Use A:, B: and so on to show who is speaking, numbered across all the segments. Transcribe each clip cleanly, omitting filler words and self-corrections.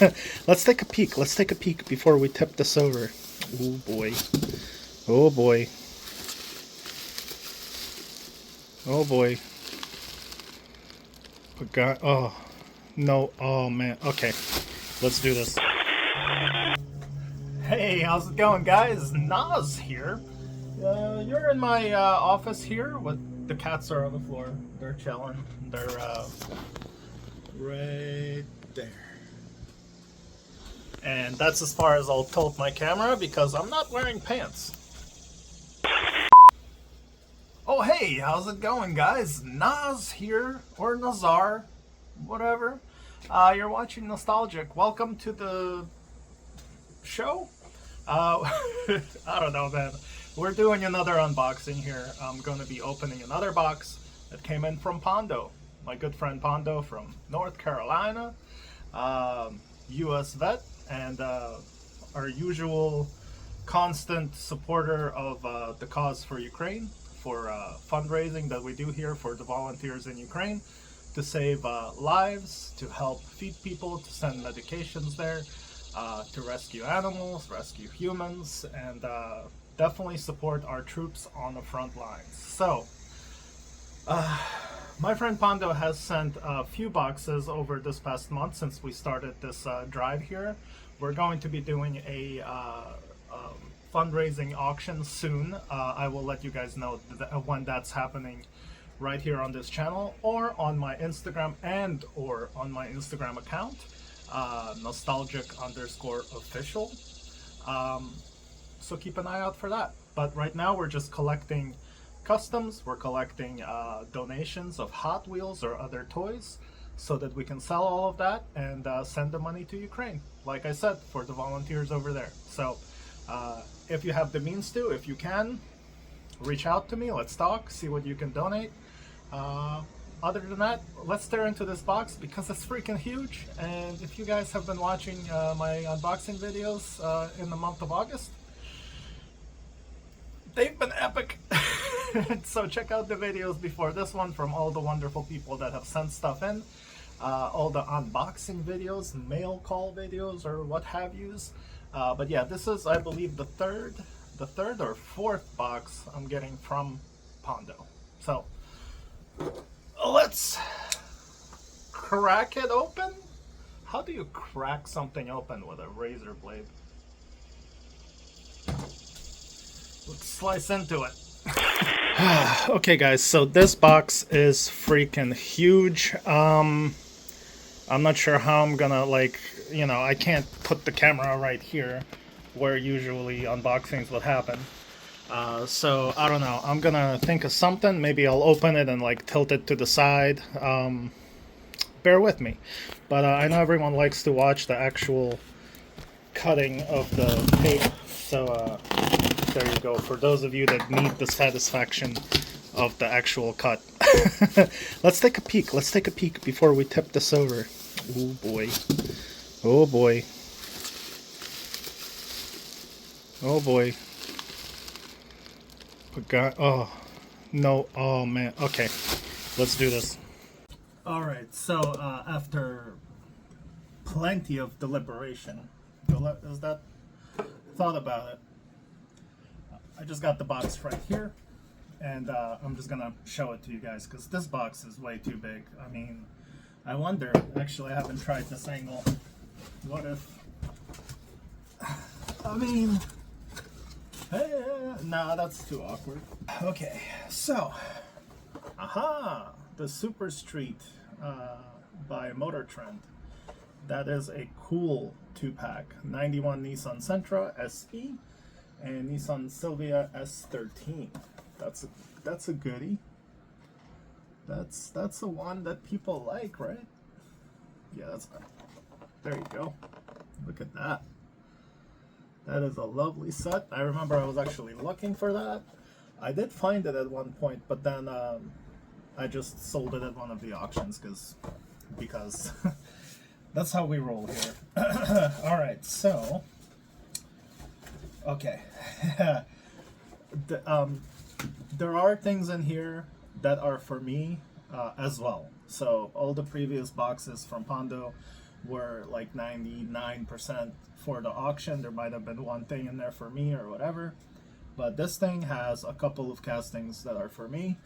A: Let's take a peek. Let's take a peek before we tip this over. Oh boy. Oh boy. Oh boy. We got. Oh. No. Oh man. Okay. Let's do this. Hey, how's it going, guys? Nas here. You're in my office here with the cats are on the floor. They're chilling. They're right there. And that's as far as I'll tilt my camera because I'm not wearing pants. Oh hey, how's it going, guys? Nas here, or Nazar, whatever. You're watching Nostalgic. Welcome to the show. I don't know, man. We're doing another unboxing here. I'm going to be opening another box that came in from Pondo, my good friend Pondo from North Carolina, U.S. vet, and our usual constant supporter of the cause for Ukraine, for fundraising that we do here for the volunteers in Ukraine to save lives, to help feed people, to send medications there, to rescue animals, rescue humans, and definitely support our troops on the front lines. So, my friend Pondo has sent a few boxes over this past month since we started this drive here. We're going to be doing a fundraising auction soon. I will let you guys know when that's happening right here on this channel or on my Instagram and or on my Instagram account, nostalgic_official. So keep an eye out for that. But right now we're just collecting customs. We're collecting donations of Hot Wheels or other toys so that we can sell all of that and send the money to Ukraine. Like I said, for the volunteers over there. So if you have the means to, if you can, reach out to me. Let's talk, see what you can donate. Other than that, let's stare into this box because it's freaking huge. And if you guys have been watching my unboxing videos in the month of August, they've been epic. So check out the videos before this one from all the wonderful people that have sent stuff in. All the unboxing videos, mail call videos, or what have yous. But yeah, this is, I believe, the third or fourth box I'm getting from Pondo. So let's crack it open. How do you crack something open with a razor blade? Let's slice into it. Okay, guys, so this box is freaking huge. I'm not sure how I'm gonna, like, I can't put the camera right here where usually unboxings would happen. So I don't know. I'm gonna think of something. Maybe I'll open it and like tilt it to the side. Bear with me. But I know everyone likes to watch the actual cutting of the tape. So there you go. For those of you that need the satisfaction of the actual cut. Let's take a peek. Let's take a peek before we tip this over. Oh boy. Oh boy. Oh boy. We got. Oh. No. Oh man. Okay. Let's do this. Alright, so after plenty of deliberation, is that? Thought about it. I just got the box right here, and I'm just gonna show it to you guys because this box is way too big. I mean, I wonder, actually I haven't tried this angle. What if, I mean, nah, that's too awkward. Okay, so, aha, the Super Street by Motor Trend. That is a cool 2-pack. 91 Nissan Sentra SE and Nissan Silvia S13. That's a goodie. That's the one that people like, right? Yeah, there you go. Look at that. That is a lovely set. I remember I was actually looking for that. I did find it at one point, but then I just sold it at one of the auctions because that's how we roll here. Alright, so okay. There are things in here that are for me as well. So all the previous boxes from Pondo were like 99% for the auction. There might have been one thing in there for me or whatever. But this thing has a couple of castings that are for me.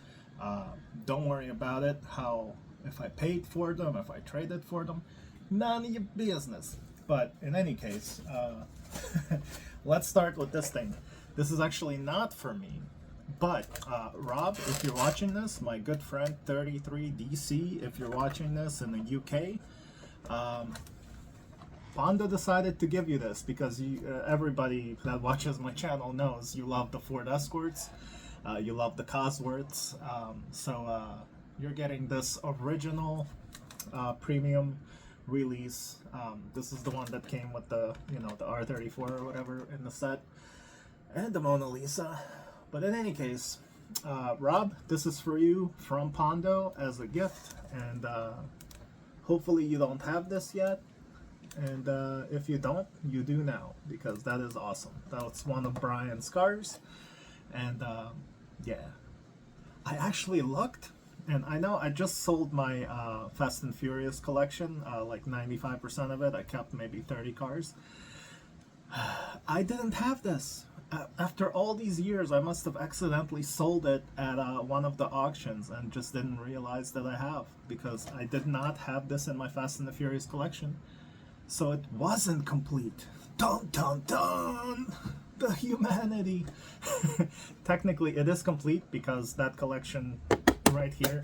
A: Don't worry about it. How, if I paid for them, if I traded for them, none of your business. But in any case, let's start with this thing. This is actually not for me. But Rob, if you're watching this, my good friend 33DC, if you're watching this in the UK, Pondo decided to give you this because everybody that watches my channel knows you love the Ford Escorts, you love the Cosworths, so you're getting this original premium release. This is the one that came with the the R34 or whatever in the set, and the Mona Lisa. But in any case, Rob, this is for you from Pondo as a gift, and hopefully you don't have this yet, and if you don't, you do now, because that is awesome. That's one of Brian's cars, and yeah, I actually looked, and I know I just sold my Fast and Furious collection, like 95% of it. I kept maybe 30 cars. I didn't have this. After all these years, I must have accidentally sold it at one of the auctions and just didn't realize that I have, because I did not have this in my Fast and the Furious collection. So it wasn't complete. Dun dun dun! The humanity! Technically, it is complete because that collection right here,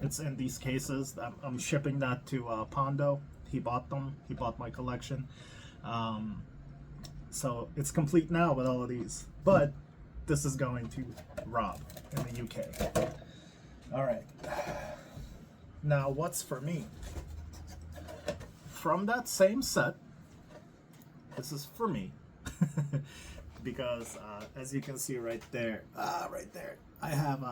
A: it's in these cases. I'm shipping that to Pondo. He bought them. He bought my collection. So it's complete now with all of these, but this is going to Rob in the UK. All right. Now what's for me? From that same set, this is for me. Because as you can see right there, I have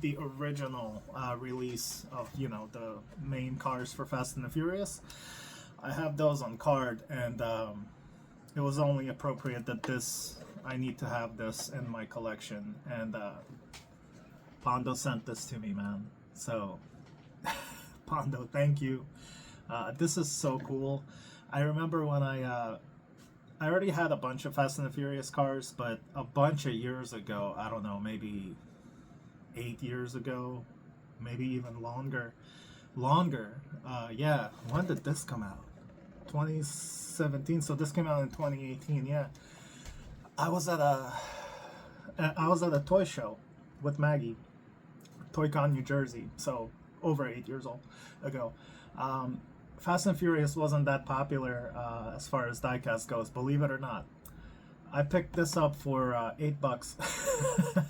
A: the original release of, the main cars for Fast and the Furious. I have those on card, and it was only appropriate that I need to have this in my collection, and Pondo sent this to me, man. So Pondo, thank you. This is so cool. I remember when I already had a bunch of Fast and the Furious cars, but a bunch of years ago, I don't know, maybe 8 years ago, maybe even longer. Yeah, when did this come out? 2017, so this came out in 2018. Yeah, I was at a toy show with Maggie, ToyCon New Jersey, so over 8 years ago. Fast and Furious wasn't that popular as far as diecast goes, believe it or not. I picked this up for $8.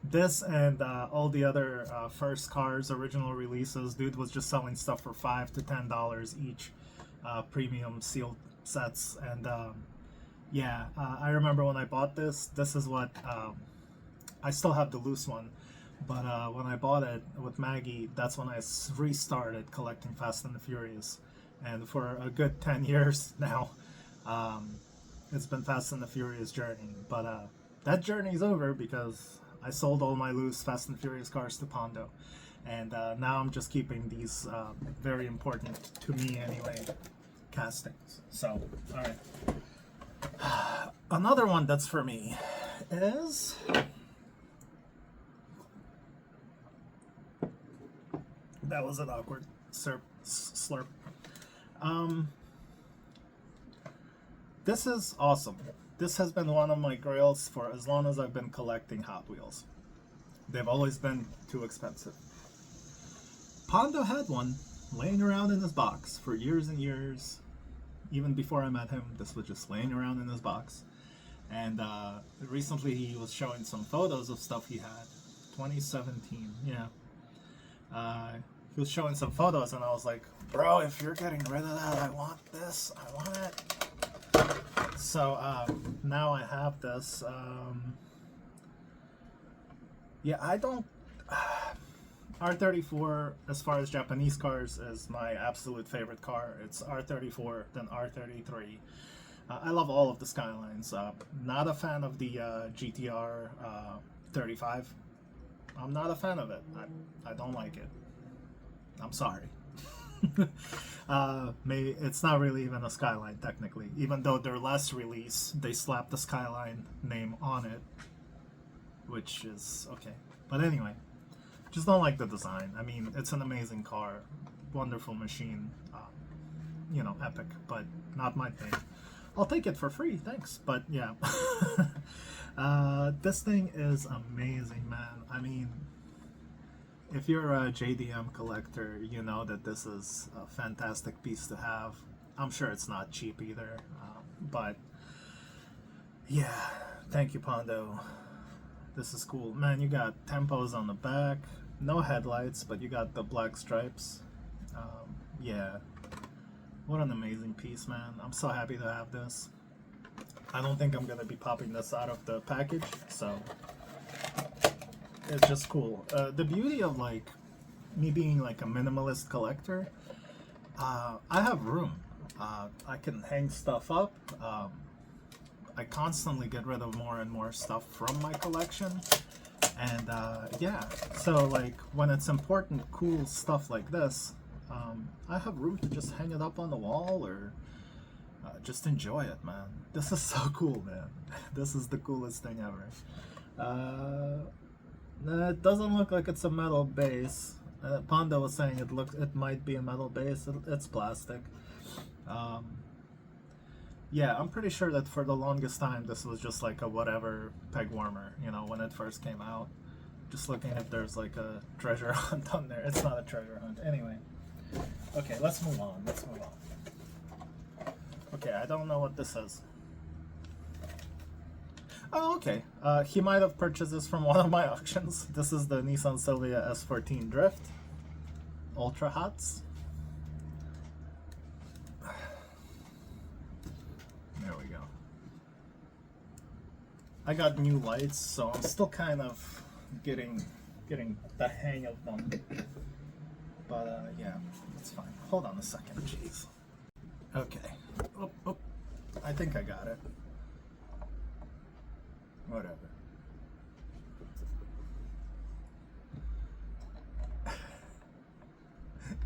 A: This and all the other first cars, original releases, dude was just selling stuff for $5 to $10 each. Premium sealed sets, and yeah, I remember when I bought this is what I still have the loose one, but when I bought it with Maggie, that's when I restarted collecting Fast and the Furious, and for a good 10 years now, it's been Fast and the Furious journey. But that journey's over because I sold all my loose Fast and Furious cars to Pondo, and now I'm just keeping these very important to me anyway castings. So, all right. Another one that's for me is that was an awkward slurp. This is awesome. This has been one of my grails for as long as I've been collecting Hot Wheels. They've always been too expensive. Pondo had one laying around in his box for years and years. Even before I met him, this was just laying around in his box. And recently he was showing some photos of stuff he had. 2017, yeah. He was showing some photos, and I was like, bro, if you're getting rid of that, I want this. I want it. So now I have this. Yeah, I don't... R34, as far as Japanese cars, is my absolute favorite car. It's R34, then R33. I love all of the Skylines. Not a fan of the GTR 35. I'm not a fan of it. I don't like it. I'm sorry.
B: Maybe it's not really even a Skyline technically, even though their last release they slapped the Skyline name on it, which is okay. But anyway, just don't like the design. I mean, it's an amazing car, wonderful machine, epic, but not my thing. I'll take it for free, thanks. But yeah, this thing is amazing, man. I mean, if you're a JDM collector, you know that this is a fantastic piece to have. I'm sure it's not cheap either, but yeah, thank you, Pondo. This is cool, man. You got tempos on the back, no headlights, but you got the black stripes. Yeah, what an amazing piece, man. I'm so happy to have this. I don't think I'm gonna be popping this out of the package, so it's just cool. The beauty of like me being like a minimalist collector, I have room. I can hang stuff up. I constantly get rid of more and more stuff from my collection, and yeah, so like when it's important, cool stuff like this, I have room to just hang it up on the wall or just enjoy it, man. This is so cool, man. This is the coolest thing ever. It doesn't look like it's a metal base. Pondo was saying it might be a metal base. It's plastic. Yeah, I'm pretty sure that for the longest time this was just like a whatever peg warmer, when it first came out. Just looking if there's like a treasure hunt on there. It's not a treasure hunt. Anyway. Okay, let's move on. Okay, I don't know what this is. Oh, okay. He might have purchased this from one of my auctions. This is the Nissan Silvia S14 Drift. Ultra Hots. There we go. I got new lights, so I'm still kind of getting the hang of them. But yeah, it's fine. Hold on a second, jeez. Okay. Oh, I think I got it. Whatever.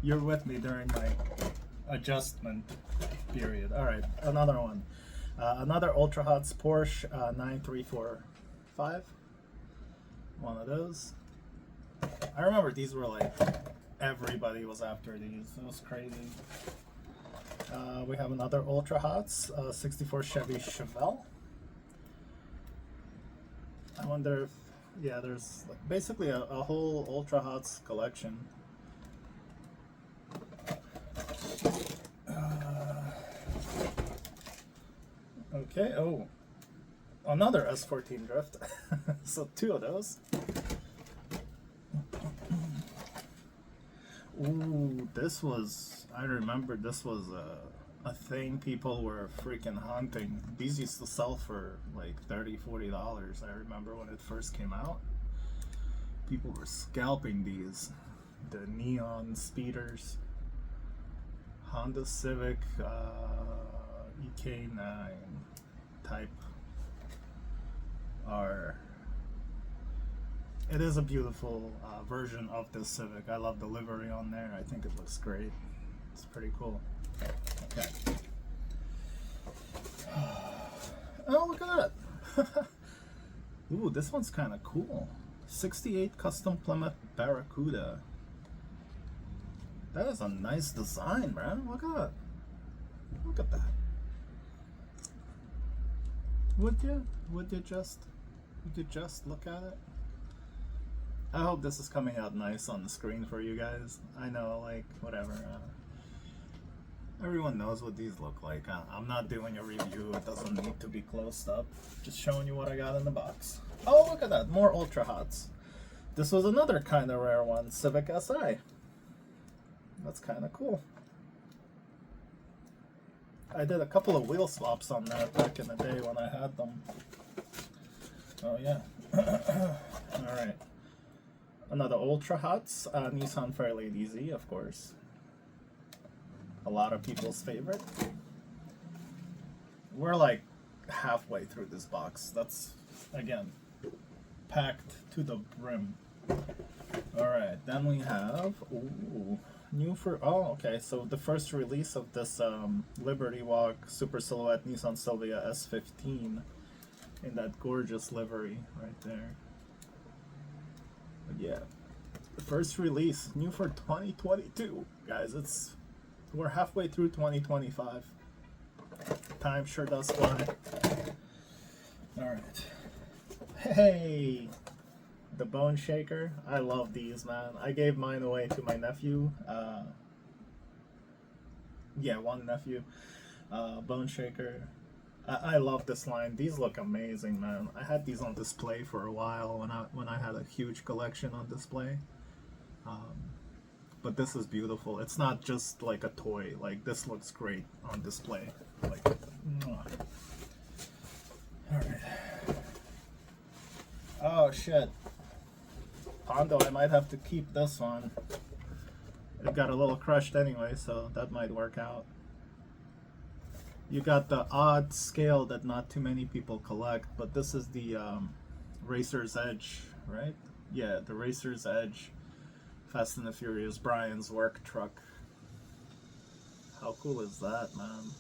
B: You're with me during my adjustment period. Alright, another one. Another Ultra Hots Porsche 9345. One of those. I remember these were like, everybody was after these. It was crazy. We have another Ultra Hots 64 Chevy Chevelle. I wonder if, yeah, there's like basically a whole Ultra Hots collection. Okay, oh, another S14 Drift. So two of those. Ooh, I remember this was a thing people were freaking hunting. These used to sell for like $30-40. I remember when it first came out. People were scalping these. The neon speeders. Honda Civic EK9 Type R. It is a beautiful version of this Civic. I love the livery on there. I think it looks great. It's pretty cool. Okay. Oh, look at that. Ooh, this one's kind of cool. 68 Custom Plymouth Barracuda. That is a nice design, man. Look at that. Look at that. Would you just look at it? I hope this is coming out nice on the screen for you guys. I know, like, whatever. Everyone knows what these look like. I'm not doing a review. It doesn't need to be closed up. Just showing you what I got in the box. Oh, look at that. More Ultra Hots. This was another kind of rare one. Civic Si. That's kind of cool. I did a couple of wheel swaps on that back in the day when I had them. Oh, yeah. Alright. Another Ultra Hots, Nissan Fairlady Z, of course. A lot of people's favorite. We're like halfway through this box. That's, again, packed to the brim. Alright, then we have, ooh, new for, oh, okay, so the first release of this Liberty Walk Super Silhouette Nissan Silvia S15 in that gorgeous livery right there. But yeah, the first release, new for 2022, guys. We're halfway through 2025. Time sure does fly. All right. Hey, the Bone Shaker. I love these, man. I gave mine away to my nephew. Yeah, one nephew. Bone Shaker. I love this line. These look amazing, man. I had these on display for a while when I had a huge collection on display. But this is beautiful. It's not just like a toy. Like, this looks great on display. Like, mwah. All right. Oh shit. Pondo, I might have to keep this one. It got a little crushed anyway, so that might work out. You got the odd scale that not too many people collect, but this is the Racer's Edge, right? Yeah, the Racer's Edge Fast and the Furious Brian's work truck. How cool is that, man?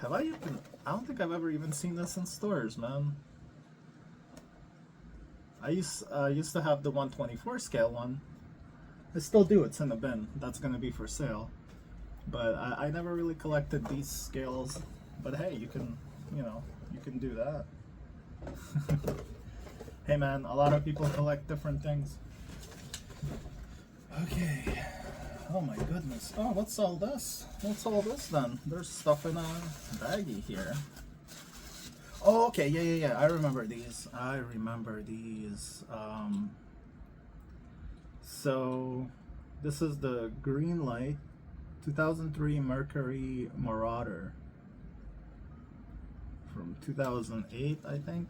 B: I don't think I've ever even seen this in stores, man. I used to have the 124 scale one. I still do, it's in the bin. That's gonna be for sale. But I never really collected these scales. But hey, you can do that. Hey man, a lot of people collect different things. Okay. Oh my goodness. Oh, what's all this? What's all this then? There's stuff in a baggie here. Oh, okay. Yeah. I remember these. So this is the Greenlight 2003 Mercury Marauder from 2008, I think.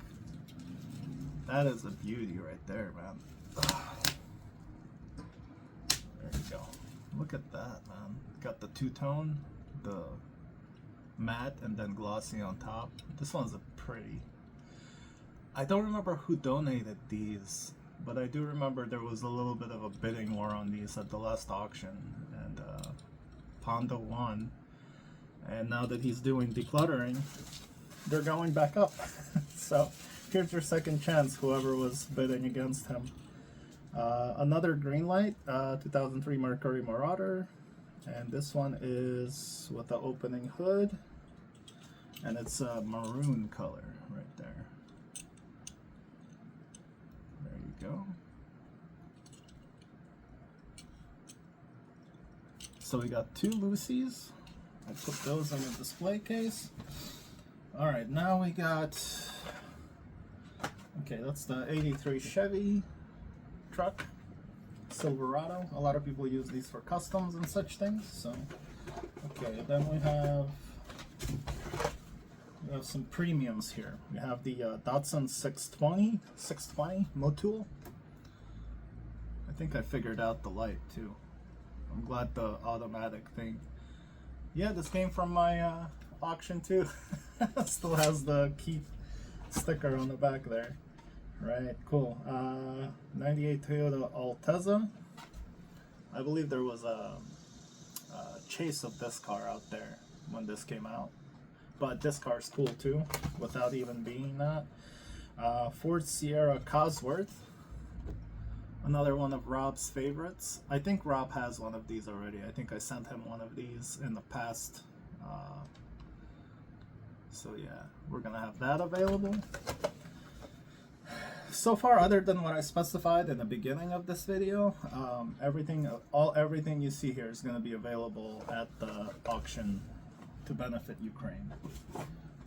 B: That is a beauty right there, man. There you go. Look at that, man. Got the two-tone, the matte, and then glossy on top. This one's a pretty. I don't remember who donated these, but I do remember there was a little bit of a bidding war on these at the last auction, and Pondo won. And now that he's doing decluttering, they're going back up. So here's your second chance, whoever was bidding against him. Another Greenlight, 2003 Mercury Marauder, and this one is with the opening hood, and it's a maroon color right there. There you go. So we got two Lucy's. I put those in the display case. All right, now we got. Okay, that's the '83 Chevy truck, Silverado. A lot of people use these for customs and such things. So, okay, then we have some premiums here. We have the Datsun 620 Motul. I think I figured out the light too. I'm glad the automatic thing. Yeah, this came from my auction too. Still has the Keith sticker on the back there. Right, cool. 98 Toyota Altezza. I believe there was a chase of this car out there when this came out. But this car's cool too, without even being that. Ford Sierra Cosworth. Another one of Rob's favorites. I think Rob has one of these already. I think I sent him one of these in the past. So yeah, we're gonna have that available. So far, other than what I specified in the beginning of this video, everything you see here is going to be available at the auction to benefit Ukraine.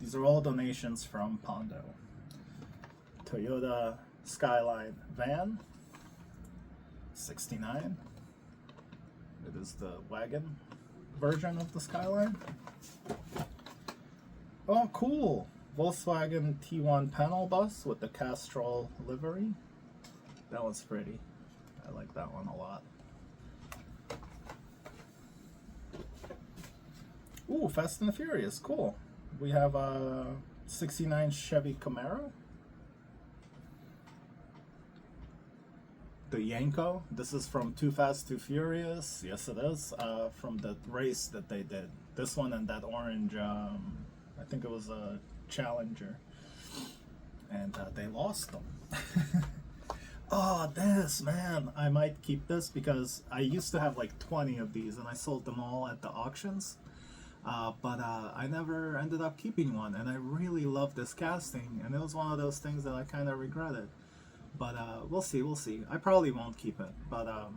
B: These are all donations from Pondo. Toyota Skyline van, 69. It is the wagon version of the Skyline. Oh, cool! Volkswagen T1 panel bus with the Castrol livery. That one's pretty. I like that one a lot. Ooh, Fast and the Furious, cool. We have a 69 Chevy Camaro. the Yanko. This is from Too Fast, Too Furious. Yes, it is. From the race that they did. This one and that orange, I think it was a Challenger. And they lost them. Oh, this, man. I might keep this because I used to have like 20 of these and I sold them all at the auctions. But I never ended up keeping one, and I really love this casting, and it was one of those things that I kind of regretted. But we'll see, we'll see. I probably won't keep it, but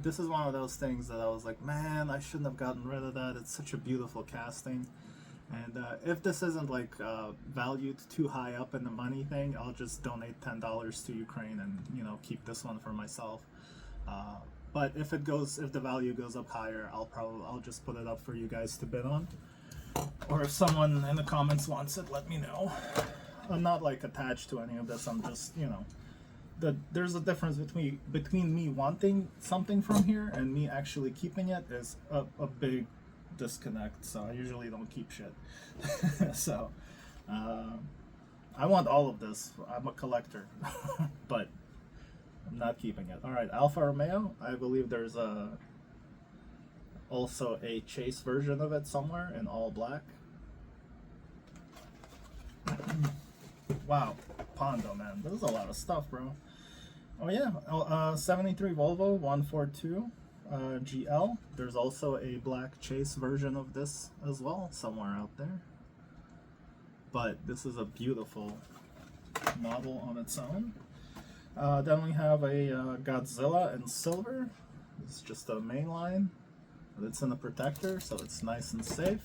B: this is one of those things that I was like, man, I shouldn't have gotten rid of that. It's such a beautiful casting. And if this isn't like valued too high up in the money thing, I'll just donate $10 to Ukraine and, you know, keep this one for myself. But if the value goes up higher, I'll just put it up for you guys to bid on. Or if someone in the comments wants it, let me know. I'm not like attached to any of this. I'm just, you know, there's a difference between me wanting something from here and me actually keeping it is a big disconnect. So I usually don't keep shit. So I want all of this. I'm a collector, but I'm not keeping it. All right, Alfa Romeo. I believe there's also a chase version of it somewhere in all black. Wow, Pondo, man, this is a lot of stuff, bro. Oh yeah, 73 Volvo 142 GL. There's also a black chase version of this as well somewhere out there. But this is a beautiful model on its own. Then we have a Godzilla in silver. It's just a mainline, but it's in a protector, so it's nice and safe.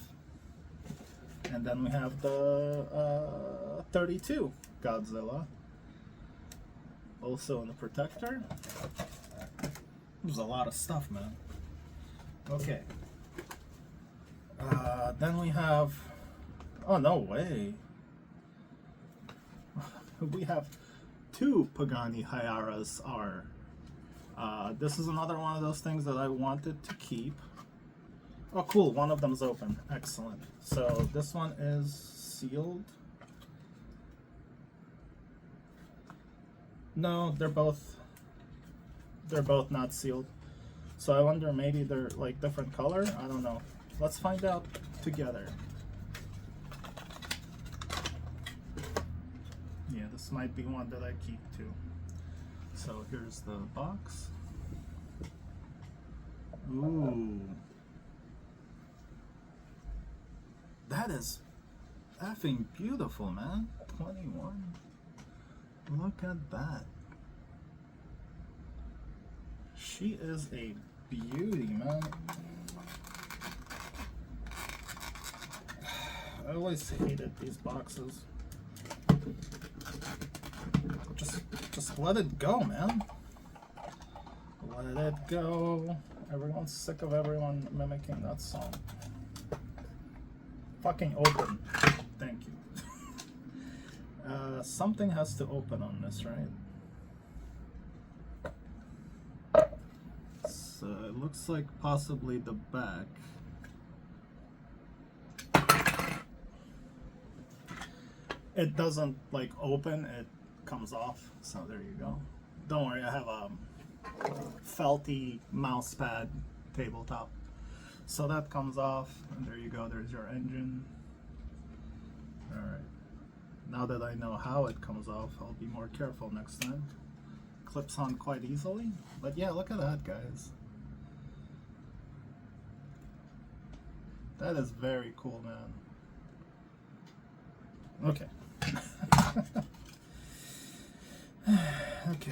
B: And then we have the 32 Godzilla, also in the protector. There's a lot of stuff, man. Okay. Then we have, oh no way. We have two Pagani Huayras R. This is another one of those things that I wanted to keep. Oh cool, one of them's open. Excellent. So this one is sealed. No, they're both not sealed. So I wonder, maybe they're like different color? I don't know. Let's find out together. Yeah, this might be one that I keep too. So here's the box. Ooh. That is effing beautiful, man. 21. Look at that. She is a beauty, man. I always hated these boxes. Just let it go, man. Let it go. Everyone's sick of everyone mimicking that song. Fucking open. Thank you. Something has to open on this, right? So it looks like possibly the back. It doesn't like open, it comes off. So there you go. Don't worry, I have a felty mouse pad tabletop. So that comes off, and there you go, there's your engine. Alright. Now that I know how it comes off, I'll be more careful next time. Clips on quite easily. But yeah, look at that, guys. That is very cool, man. Okay. Okay.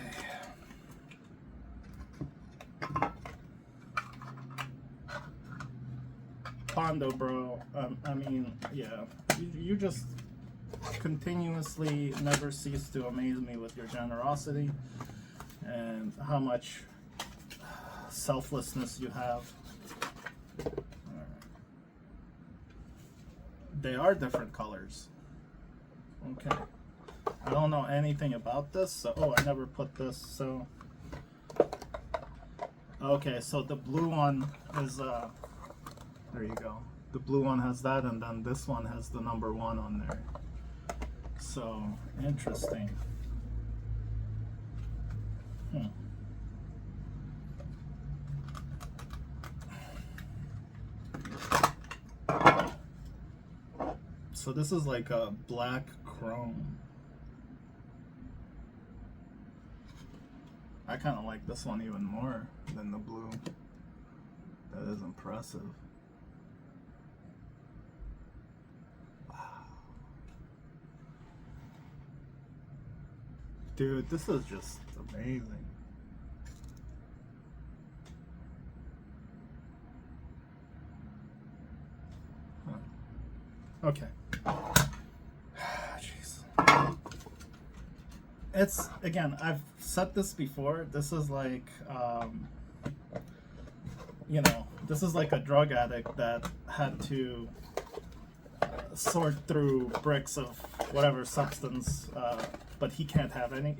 B: Pondo, bro. I mean, yeah. You just continuously never cease to amaze me with your generosity and how much selflessness you have. They are different colors. Okay. I don't know anything about this, so oh, I never put this, so okay, so the blue one is there you go. The blue one has that, and then this one has the number 1 on there. So interesting. So this is like a black chrome. I kind of like this one even more than the blue. That is impressive. Wow. Dude, this is just amazing. Huh. Okay. Jeez. It's, again, I've said this before. This is like, you know, this is like a drug addict that had to sort through bricks of whatever substance, but he can't have any.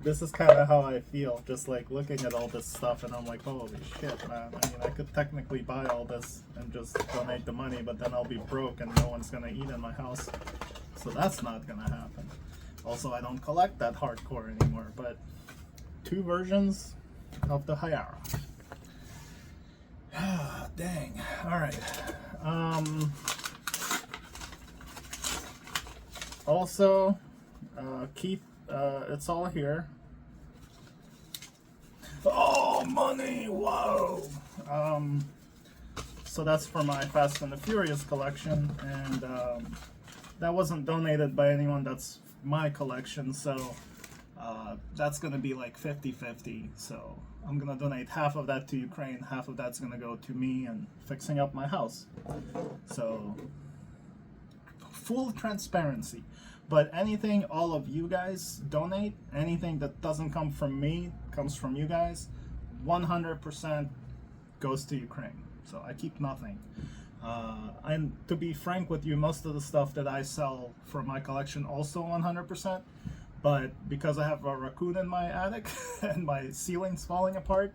B: This is kind of how I feel, just like looking at all this stuff, and I'm like, holy shit, man. I mean, I could technically buy all this and just donate the money, but then I'll be broke and no one's gonna eat in my house. So that's not gonna happen. Also, I don't collect that hardcore anymore, but 2 versions of the Hayara. Dang. Alright. Also, Keith, it's all here. Oh, money! Whoa! So that's for my Fast and the Furious collection, and that wasn't donated by anyone. That's my collection, so that's gonna be like 50-50. So I'm gonna donate half of that to Ukraine, half of that's gonna go to me and fixing up my house. So full transparency. But anything all of you guys donate, anything that doesn't come from me, comes from you guys, 100% goes to Ukraine. So I keep nothing. And to be frank with you, most of the stuff that I sell from my collection also 100%. But because I have a raccoon in my attic and my ceiling's falling apart,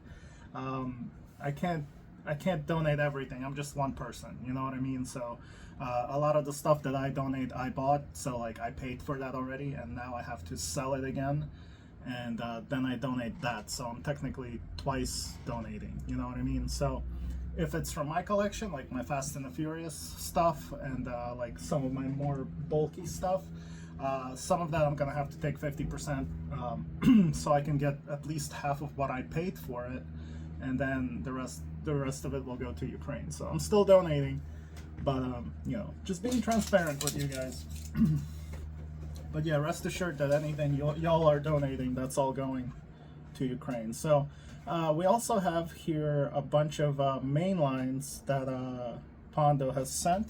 B: I can't donate everything. I'm just one person, you know what I mean? So a lot of the stuff that I donate, I bought, so like I paid for that already, and now I have to sell it again, and then I donate that. So I'm technically twice donating, you know what I mean? So if it's from my collection, like my Fast and the Furious stuff, and like some of my more bulky stuff, some of that I'm gonna have to take 50%, so I can get at least half of what I paid for it, and then the rest of it will go to Ukraine. So I'm still donating, but you know, just being transparent with you guys. But yeah, rest assured that anything y'all are donating, that's all going to Ukraine. So we also have here a bunch of main lines that Pondo has sent,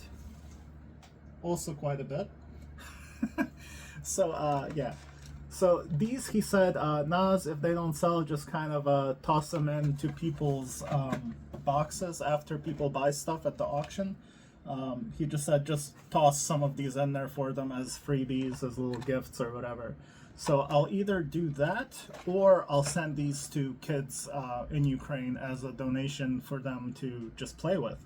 B: also quite a bit. So yeah, so these, he said, Nas, if they don't sell, just kind of toss them into people's boxes after people buy stuff at the auction. He just said just toss some of these in there for them as freebies, as little gifts or whatever. So I'll either do that, or I'll send these to kids in Ukraine as a donation for them to just play with.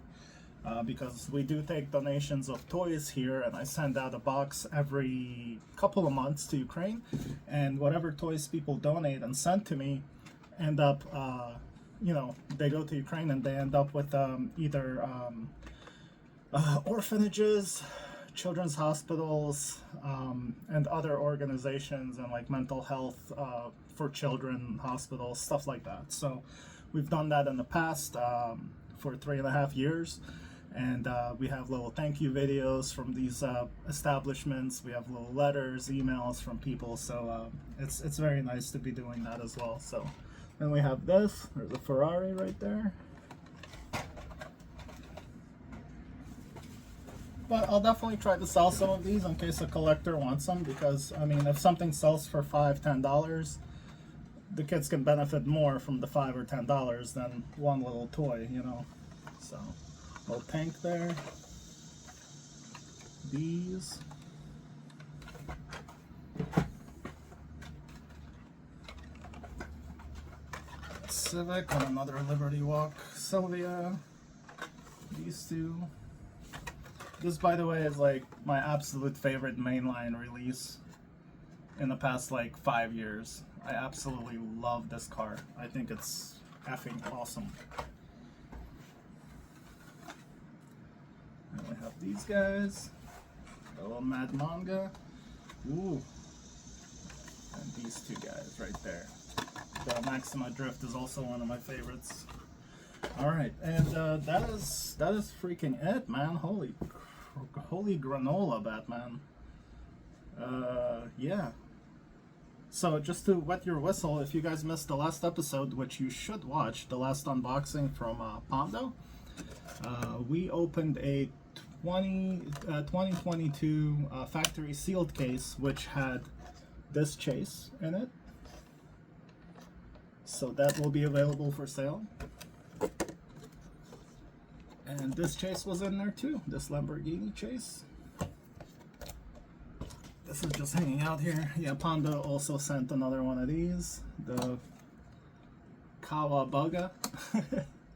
B: Because we do take donations of toys here, and I send out a box every couple of months to Ukraine, and whatever toys people donate and send to me end up, you know, they go to Ukraine and they end up with either orphanages, children's hospitals, and other organizations, and like mental health for children hospitals, stuff like that. So we've done that in the past for 3.5 years. And we have little thank you videos from these establishments. We have little letters, emails from people. So it's very nice to be doing that as well. So then we have this. There's a Ferrari right there. But I'll definitely try to sell some of these in case a collector wants them. Because, I mean, if something sells for $5, $10, the kids can benefit more from the $5 or $10 than one little toy, you know. So... little tank there. These. Civic on another Liberty Walk. Sylvia. These two. This, by the way, is like my absolute favorite mainline release in the past like 5 years. I absolutely love this car. I think it's effing awesome. And we have these guys. Oh, Mad Manga. Ooh. And these two guys right there. The Maxima Drift is also one of my favorites. Alright, and that is freaking it, man. Holy granola, Batman. Yeah. So just to wet your whistle, if you guys missed the last episode, which you should watch, the last unboxing from Pondo, we opened a 2022 factory sealed case, which had this chase in it. So that will be available for sale. And this chase was in there too, this Lamborghini chase. This is just hanging out here. Yeah, Pondo also sent another one of these, the Kawabaga.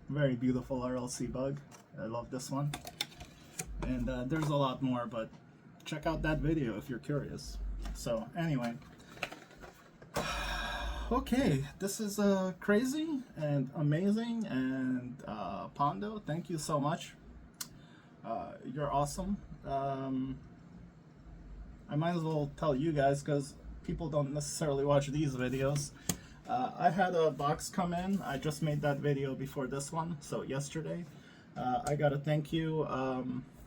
B: Very beautiful RLC bug. I love this one. And there's a lot more, but check out that video if you're curious. So anyway, okay, this is crazy and amazing, and Pondo, thank you so much. You're awesome. I might as well tell you guys, because people don't necessarily watch these videos. I had a box come in. I just made that video before this one, so yesterday. I got a thank you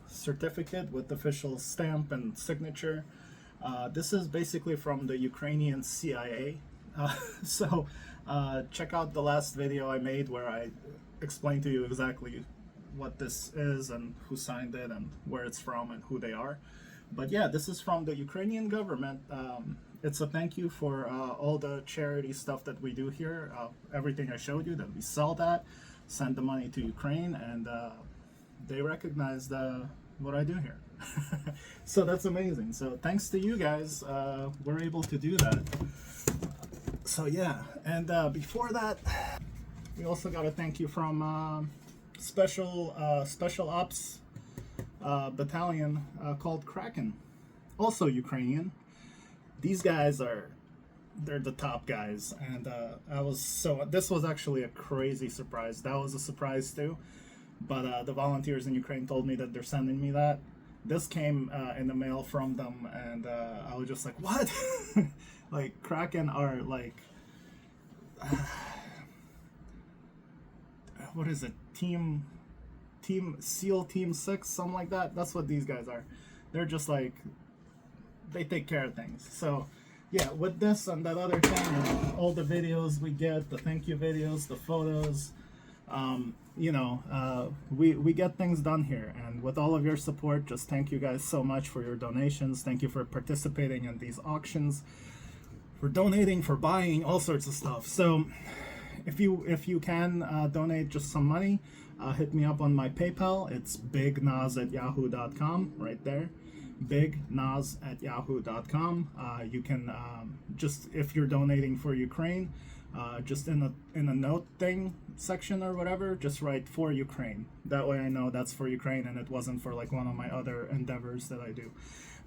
B: certificate with official stamp and signature. This is basically from the Ukrainian CIA. So check out the last video I made where I explained to you exactly what this is and who signed it and where it's from and who they are. But yeah, this is from the Ukrainian government. It's a thank you for all the charity stuff that we do here. Everything I showed you, that we sell that, send the money to Ukraine, and they recognize what I do here. So that's amazing. So thanks to you guys, we're able to do that. So yeah, and before that, we also got a thank you from special ops battalion called Kraken, also Ukrainian. These guys they're the top guys, and this was actually a crazy surprise. That was a surprise too, but the volunteers in Ukraine told me that they're sending me that. This came in the mail from them, and I was just like, what? Like, Kraken are like, what is it, Team SEAL Team 6, something like that. That's what these guys are. They're just like, they take care of things. So yeah, with this and that other thing, and all the videos we get, the thank you videos, the photos, you know, we get things done here. And with all of your support, just thank you guys so much for your donations. Thank you for participating in these auctions, for donating, for buying, all sorts of stuff. So if you can donate just some money, hit me up on my PayPal. It's bignaz@yahoo.com, right there, bignaz@yahoo.com. You can just, if you're donating for Ukraine, just in a note thing section or whatever, just write for Ukraine. That way I know that's for Ukraine and it wasn't for like one of my other endeavors that I do.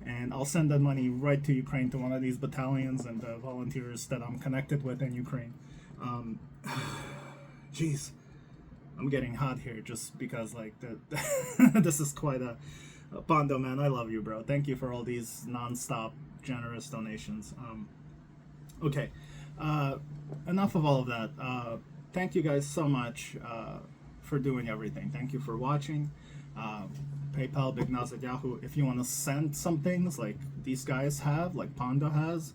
B: And I'll send that money right to Ukraine, to one of these battalions and the volunteers that I'm connected with in Ukraine. Jeez, I'm getting hot here just because like this is quite a Pondo, man. I love you, bro. Thank you for all these non-stop generous donations. Okay, enough of all of that. Thank you guys so much for doing everything. Thank you for watching. PayPal, bignaz@yahoo. If you want to send some things like these guys have, like Pondo has,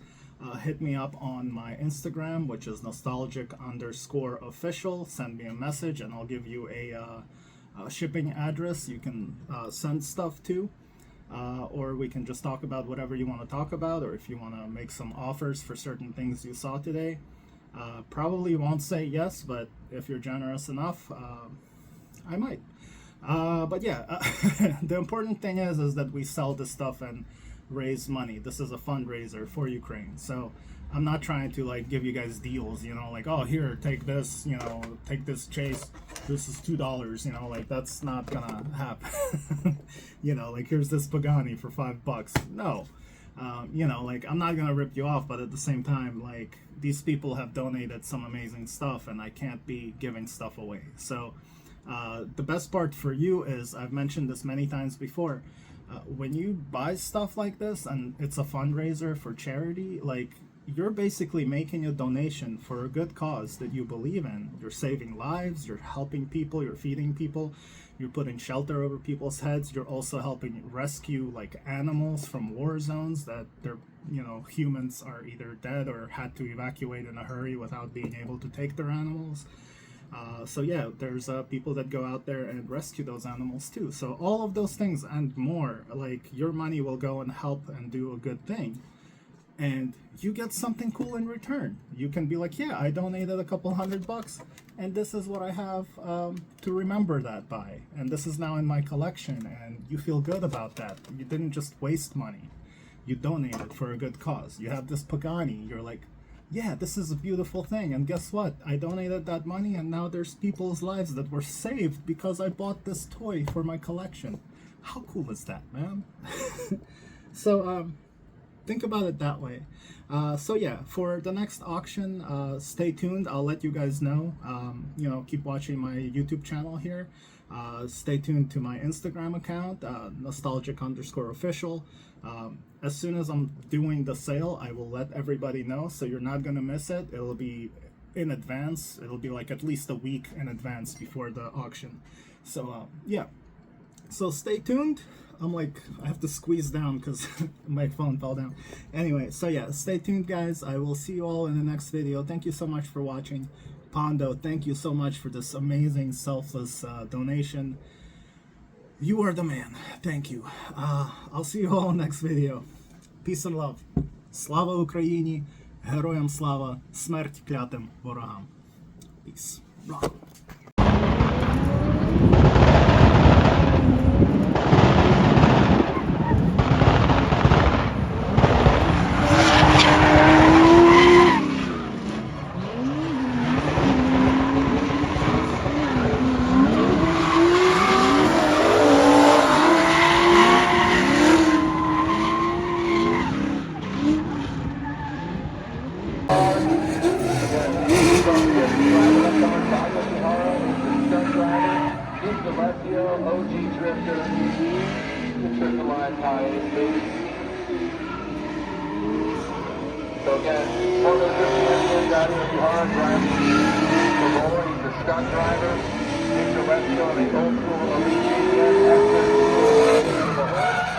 B: hit me up on my Instagram, which is nostalgic_official. Send me a message and I'll give you a shipping address you can send stuff to, or we can just talk about whatever you want to talk about, or if you want to make some offers for certain things you saw today. Probably won't say yes, but if you're generous enough, I might. But yeah, the important thing is that we sell this stuff and raise money. This is a fundraiser for Ukraine, so I'm not trying to like give you guys deals, you know, like, oh, here, take this, you know, take this chase, this is $2, you know, like that's not gonna happen. You know, like, here's this Pagani for $5. No. You know, like, I'm not gonna rip you off, but at the same time, like, these people have donated some amazing stuff and I can't be giving stuff away. So The best part for you is, I've mentioned this many times before, when you buy stuff like this and it's a fundraiser for charity, like, you're basically making a donation for a good cause that you believe in. You're saving lives, you're helping people, you're feeding people, you're putting shelter over people's heads. You're also helping rescue like animals from war zones that they're, humans are either dead or had to evacuate in a hurry without being able to take their animals. So yeah, there's people that go out there and rescue those animals too. So all of those things and more, like, your money will go and help and do a good thing, and you get something cool in return. You can be like, yeah, I donated a couple $100, and this is what I have to remember that by, and this is now in my collection, and you feel good about that. You didn't just waste money. You donated for a good cause. You have this Pagani, you're like, yeah, this is a beautiful thing, and guess what? I donated that money, and now there's people's lives that were saved because I bought this toy for my collection. How cool is that, man? So, think about it that way. So yeah, for the next auction, stay tuned. I'll let you guys know. Keep watching my YouTube channel here. Stay tuned to my Instagram account, nostalgic_official. As soon as I'm doing the sale, I will let everybody know, so you're not gonna miss it. It'll be in advance. It'll be like at least a week in advance before the auction. So yeah, so stay tuned. I'm like, I have to squeeze down because my phone fell down. Anyway, so yeah, stay tuned, guys. I will see you all in the next video. Thank you so much for watching. Pondo, thank you so much for this amazing selfless donation. You are the man. Thank you. I'll see you all next video. Peace and love. Slava Україні, героям слава, смерть клятим ворогам. Peace. Rock.
C: OG Drifter, the Triple Line Pies, baby. So again, Moto Drifting Indians out here at the hard drive. The roller, he's the stunt driver. Victor Rescue on the old school Elite GTS F-34.